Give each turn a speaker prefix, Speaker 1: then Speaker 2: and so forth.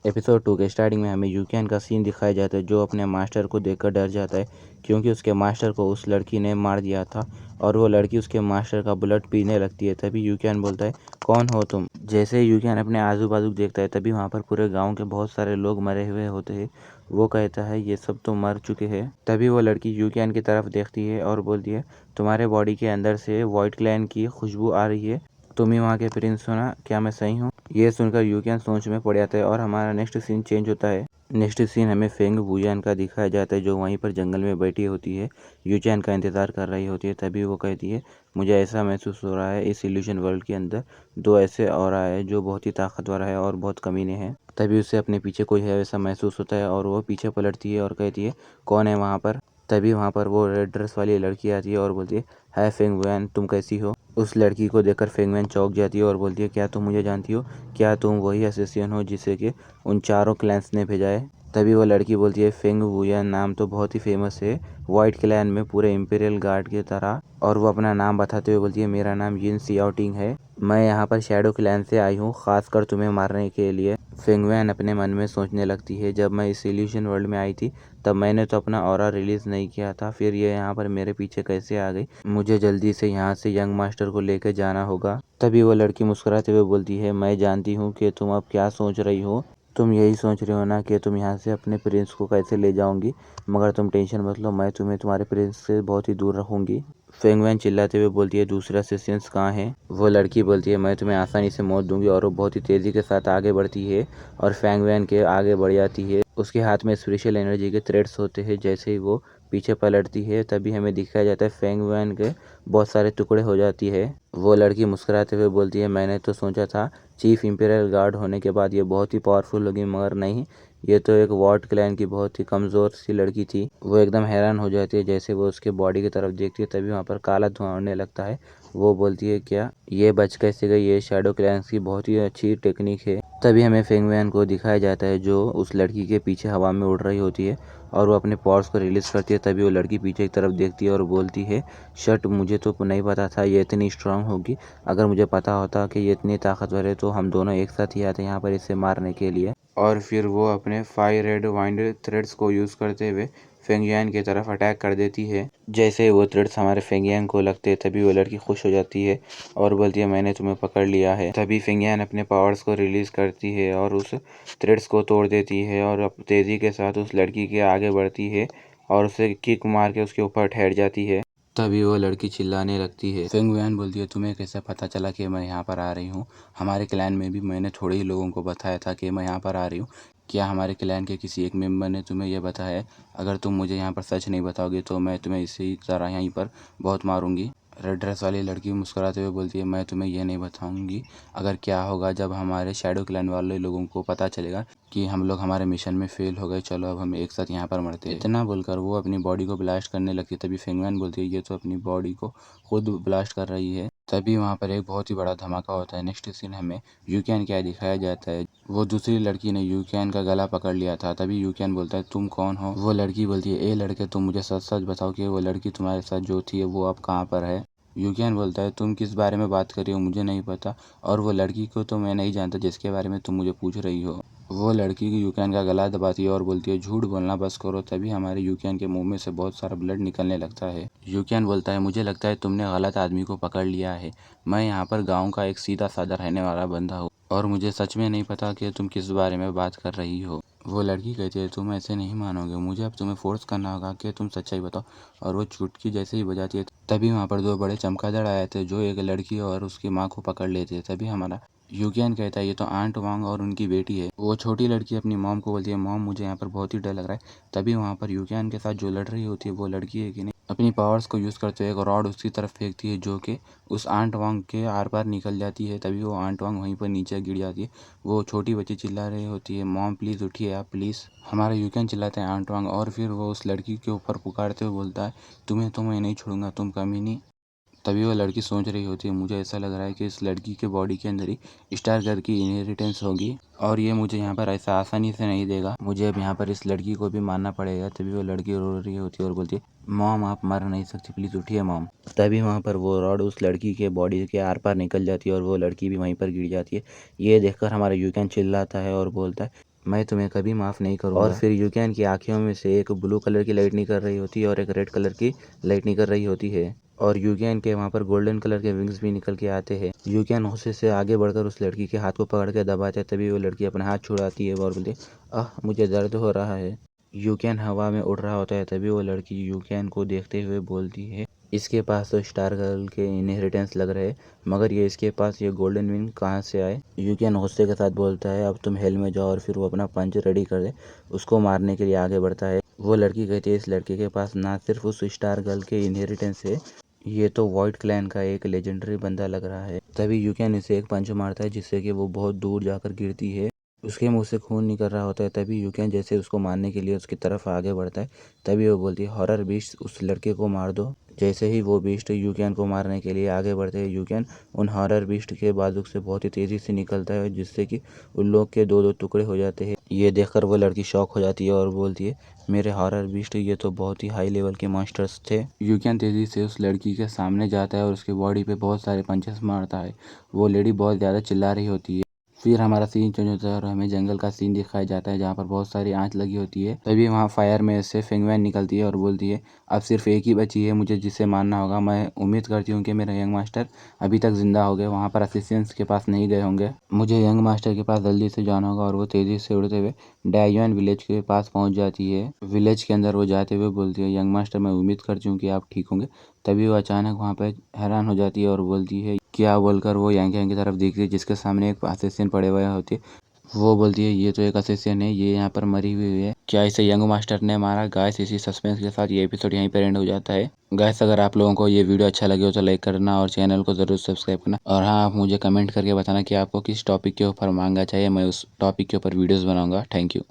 Speaker 1: Episode 2 के starting में हमें यूकियान का सीन दिखाया जाता है जो अपने मास्टर को देखकर डर जाता है क्योंकि उसके मास्टर को उस लड़की ने मार दिया था और वो लड़की उसके मास्टर का ब्लड पीने लगती है। तभी यूकियान बोलता है, कौन हो तुम? जैसे ही यूकियान अपने आजू बाजू देखता है तभी वहाँ पर पूरे गांव के बहुत सारे लोग मरे हुए होते हैं। वो कहता है ये सब तो मर चुके हैं। तभी वो लड़की यूकियान की तरफ देखती है और बोलती है, तुम्हारे बॉडी के अंदर से व्हाइट क्लैन की खुशबू आ रही है। तुम ही वहाँ के प्रिंस हो ना? क्या मैं सही हूँ? ये सुनकर यूकियान सोच में पड़ जाता है और हमारा नेक्स्ट सीन चेंज होता है। नेक्स्ट सीन हमें फेंग वुयान का दिखाया जाता है जो वहीं पर जंगल में बैठी होती है, यूचियान का इंतजार कर रही होती है। तभी वो कहती है, मुझे ऐसा महसूस हो रहा है इस इल्यूशन वर्ल्ड के अंदर दो ऐसे ऑरा है जो बहुत ही ताकतवर है और बहुत कमीने हैं। तभी उसे अपने पीछे कोई है ऐसा महसूस होता है और वो पीछे पलटती है और कहती है, कौन है वहाँ पर? तभी वहाँ पर वो रेड ड्रेस वाली लड़की आती है और बोलती है, हाय फेंग वुयान, तुम कैसी हो? उस लड़की को देखकर फेंग वुयान चौंक जाती है और बोलती है, क्या तुम मुझे जानती हो? क्या तुम वही असेसियन हो जिसे कि उन चारों क्लैंस ने भेजा है? तभी वो लड़की बोलती है, फेंग वुयान नाम तो बहुत ही फेमस है वाइट क्लैन में पूरे इंपीरियल गार्ड की तरह। और वो अपना नाम बताते हुए बोलती है, मेरा नाम यिन सियाओटिंग है। मैं यहाँ पर शैडो क्लैन से आई हूँ खासकर तुम्हें मारने के लिए। फेंग वुयान अपने मन में सोचने लगती है, जब मैं इस इल्यूशन वर्ल्ड में आई थी तब मैंने तो अपना ऑरा रिलीज नहीं किया था, फिर ये यहाँ पर मेरे पीछे कैसे आ गई? मुझे जल्दी से यहाँ से यंग मास्टर को लेकर जाना होगा। तभी वो लड़की मुस्कुराते हुए बोलती है, मैं जानती हूँ कि तुम अब क्या सोच रही हो। तुम यही सोच रहे हो ना कि तुम यहाँ से अपने प्रिंस को कैसे ले जाओगी, मगर तुम टेंशन मत लो, मैं तुम्हें तुम्हारे प्रिंस से बहुत ही दूर रखूंगी। फेंग वैन चिल्लाते हुए बोलती है, दूसरे असिस्टेंट्स कहाँ हैं? वो लड़की बोलती है, मैं तुम्हें आसानी से मौत दूंगी। और वो बहुत ही तेज़ी के साथ आगे बढ़ती है और फेंग वैन के आगे बढ़ जाती है। उसके हाथ में स्पेशल एनर्जी के थ्रेड्स होते हैं। जैसे ही वो पीछे पलटती है तभी हमें दिखाया जाता है फेंग वैन के बहुत सारे टुकड़े हो जाती है। वो लड़की मुस्कुराते हुए बोलती है, मैंने तो सोचा था चीफ इंपीरियल गार्ड होने के बाद ये बहुत ही पावरफुल होगी, मगर नहीं, ये तो एक वॉर्ड क्लैन की बहुत ही कमज़ोर सी लड़की थी। वो एकदम हैरान हो जाती है जैसे वो उसके बॉडी की तरफ देखती है। तभी वहाँ पर काला धुआं उड़ने लगता है। वो बोलती है, क्या ये बच कैसे गई? ये शैडो क्लैंस की बहुत ही अच्छी टेक्निक है। तभी हमें फेंग वैन को दिखाया जाता है जो उस लड़की के पीछे हवा में उड़ रही होती है और वो अपने पॉर्स को रिलीज करती है। तभी वो लड़की पीछे की तरफ देखती है और बोलती है, शट, मुझे तो नहीं पता था ये इतनी स्ट्रांग होगी। अगर मुझे पता होता कि ये इतनी ताकतवर है तो हम दोनों एक साथ ही आते यहाँ पर इसे मारने के लिए। और फिर वो अपने फायर रेड वाइंड थ्रेड्स को यूज़ करते हुए फेंगयान की तरफ अटैक कर देती है। जैसे ही वो थ्रेड्स हमारे फेंगयान को लगते हैं तभी वो लड़की खुश हो जाती है और बोलती है, मैंने तुम्हें पकड़ लिया है। तभी फेंगयान अपने पावर्स को रिलीज करती है और उस थ्रेड्स को तोड़ देती है और तेज़ी के साथ उस लड़की के आगे बढ़ती है और उसे किक मार के उसके ऊपर ठहर जाती है। तभी वो लड़की चिल्लाने लगती है। फेंग वुयान बोलती है, तुम्हें कैसे पता चला कि मैं यहाँ पर आ रही हूँ? हमारे क्लैन में भी मैंने थोड़े ही लोगों को बताया था कि मैं यहाँ पर आ रही हूँ। क्या हमारे क्लैन के किसी एक मेंबर ने तुम्हें यह बताया है? अगर तुम मुझे यहाँ पर सच नहीं बताओगे तो मैं तुम्हें इसी तरह यहीं पर बहुत मारूंगी। रेड ड्रेस वाली लड़की मुस्कुराते हुए बोलती है, मैं तुम्हें यह नहीं बताऊंगी। अगर क्या होगा जब हमारे शैडो क्लैन वाले लोगों को पता चलेगा कि हम लोग हमारे मिशन में फेल हो गए, चलो अब हम एक साथ यहाँ पर मरते हैं। इतना बोलकर वो अपनी बॉडी को ब्लास्ट करने लगती है। तभी फेंग वुयान बोलती है, ये तो अपनी बॉडी को खुद ब्लास्ट कर रही है। तभी वहाँ पर एक बहुत ही बड़ा धमाका होता है। नेक्स्ट सीन हमें यूकियान क्या दिखाया जाता है, वो दूसरी लड़की ने यूकियान का गला पकड़ लिया था। तभी यूकियान बोलता है, तुम कौन हो? वो लड़की बोलती है, ए लड़के, तुम मुझे सच सच बताओ कि वो लड़की तुम्हारे साथ जो थी वो अब कहाँ पर है? यूकियान बोलता है, तुम किस बारे में बात कर रही हो? मुझे नहीं पता, और वो लड़की को तो मैं नहीं जानता जिसके बारे में तुम मुझे पूछ रही हो। वो लड़की यूकियान का गला दबाती है और बोलती है, झूठ बोलना बस करो। तभी हमारे यूकियान के मुंह में से बहुत सारा ब्लड निकलने लगता है। यूकियान बोलता है, मुझे लगता है तुमने गलत आदमी को पकड़ लिया है। मैं यहाँ पर गाँव का एक सीधा साधा रहने वाला बंदा हूँ और मुझे सच में नहीं पता कि तुम किस बारे में बात कर रही हो। वो लड़की कहती है, तुम ऐसे नहीं मानोगे, मुझे अब तुम्हें फोर्स करना होगा कि तुम सच्चाई बताओ। और वो चुटकी जैसे ही बजाती है तभी वहाँ पर दो बड़े चमगादड़ आए थे जो एक लड़की और उसकी माँ को पकड़ लेते हैं। तभी हमारा यूकियान कहता है, ये तो आंट वांग और उनकी बेटी है। वो छोटी लड़की अपनी मॉम को बोलती है, मॉम मुझे यहाँ पर बहुत ही डर लग रहा है। तभी वहाँ पर यूकियान के साथ जो लड़ रही होती है वो लड़की है कि नहीं, अपनी पावर्स को यूज़ करते हुए एक रॉड उसकी तरफ फेंकती है जो कि उस आंट वांग के आर पार निकल जाती है। तभी वो आंट वांग वहीं पर नीचे गिर जाती है। वो छोटी बच्ची चिल्ला रही होती है, मॉम प्लीज़ उठिए आप प्लीज़। हमारा यूकियान चिल्लाता है, आंट वांग, और फिर वो उस लड़की के ऊपर पुकारते हुए बोलता है, तुम्हें तो मैं नहीं छोड़ूंगा, तुम कमीनी। तभी वो लड़की सोच रही होती है, मुझे ऐसा लग रहा है कि इस लड़की के बॉडी के अंदर ही स्टार गर्ल की इनहेरिटेंस होगी और ये मुझे यहाँ पर ऐसा आसानी से नहीं देगा, मुझे अब यहाँ पर इस लड़की को भी मारना पड़ेगा। तभी वो लड़की रो रही होती है और बोलती है, मॉम आप मर नहीं सकती, प्लीज़ उठिए मॉम। तभी वहाँ पर वो रॉड उस लड़की के बॉडी के आर पार निकल जाती है और वो लड़की भी वहीं पर गिर जाती है। ये देखकर हमारा यूकियान चिल्लाता है और बोलता है, मैं तुम्हें कभी माफ़ नहीं करूँगा। और फिर यूकेन की आँखों में से एक ब्लू कलर की लाइट निकल रही होती है और एक रेड कलर की लाइट निकल रही होती है और यूकेन के वहाँ पर गोल्डन कलर के विंग्स भी निकल के आते हैं। यूकेन गुस्से से आगे बढ़कर उस लड़की के हाथ को पकड़ के दबाते, तभी वो लड़की अपना हाथ छुड़ाती है और बोलती आह मुझे दर्द हो रहा है। यूकेन हवा में उड़ रहा होता है, तभी वो लड़की यूकेन को देखते हुए बोलती है इसके पास तो स्टार गर्ल के इनहेरिटेंस लग रहे, मगर ये इसके पास ये गोल्डन विंग कहाँ से आए। यूकेन गुस्से के साथ बोलता है अब तुम हेल में जाओ और फिर वो अपना पंच रेडी कर दे, उसको मारने के लिए आगे बढ़ता है। वो लड़की कहती है इस लड़के के पास ना सिर्फ उस स्टार गर्ल के इनहेरिटेंस है, ये तो व्हाइट क्लैन का एक लेजेंडरी बंदा लग रहा है। तभी यूकेन इसे एक पंच मारता है जिससे कि वो बहुत दूर जाकर गिरती है। उसके मुंह से खून निकल रहा होता है। तभी यूकेन जैसे उसको मारने के लिए उसकी तरफ आगे बढ़ता है, तभी वो बोलती है हॉरर बीस्ट उस लड़के को मार दो। जैसे ही वो बीस्ट यूकेन को मारने के लिए आगे बढ़ते हैं, यूकेन उन हॉरर बीस्ट के बाजुक से बहुत ही तेजी से निकलता है जिससे कि उन लोग के दो दो टुकड़े हो जाते हैं। ये देखकर वो लड़की शॉक हो जाती है और बोलती है मेरे हॉरर बीस्ट ये तो बहुत ही हाई लेवल के मॉन्स्टर्स थे। यूकेन तेजी से उस लड़की के सामने जाता है और उसकी बॉडी पे बहुत सारे पंचेस मारता है। वो लेडी बहुत ज़्यादा चिल्ला रही होती है। फिर हमारा सीन चेंज होता है और हमें जंगल का सीन दिखाया जाता है जहाँ पर बहुत सारी आँच लगी होती है। तभी वहाँ फायर में से फेंगवैन निकलती है और बोलती है अब सिर्फ एक ही बची है मुझे जिसे मारना होगा। मैं उम्मीद करती हूँ कि मेरे यंग मास्टर अभी तक जिंदा हो गए, वहाँ पर असिस्टेंट्स के पास नहीं गए होंगे। मुझे यंग मास्टर के पास जल्दी से जाना होगा और वो तेज़ी से उड़ते हुए डायन विलेज के पास पहुँच जाती है। विलेज के अंदर वो जाते हुए बोलती है यंग मास्टर मैं उम्मीद करती हूँ कि आप ठीक होंगे। तभी वो अचानक वहाँ पर हैरान हो जाती है और बोलती है क्या बोलकर वो यांग की तरफ देखती है जिसके सामने एक असिस्टेंट पड़े हुए होते है। वो बोलती है ये तो एक असिस्टेंट है, ये यहाँ पर मरी हुई है, क्या इसे यंग मास्टर ने मारा। गाइस इसी सस्पेंस के साथ ये एपिसोड यहीं पर एंड हो जाता है। गाइस अगर आप लोगों को ये वीडियो अच्छा लगे हो तो लाइक करना और चैनल को ज़रूर सब्सक्राइब करना। और हाँ आप मुझे कमेंट करके बताना कि आपको किस टॉपिक के ऊपर मांगा चाहिए, मैं उस टॉपिक के ऊपर वीडियोज़ बनाऊँगा। Thank you.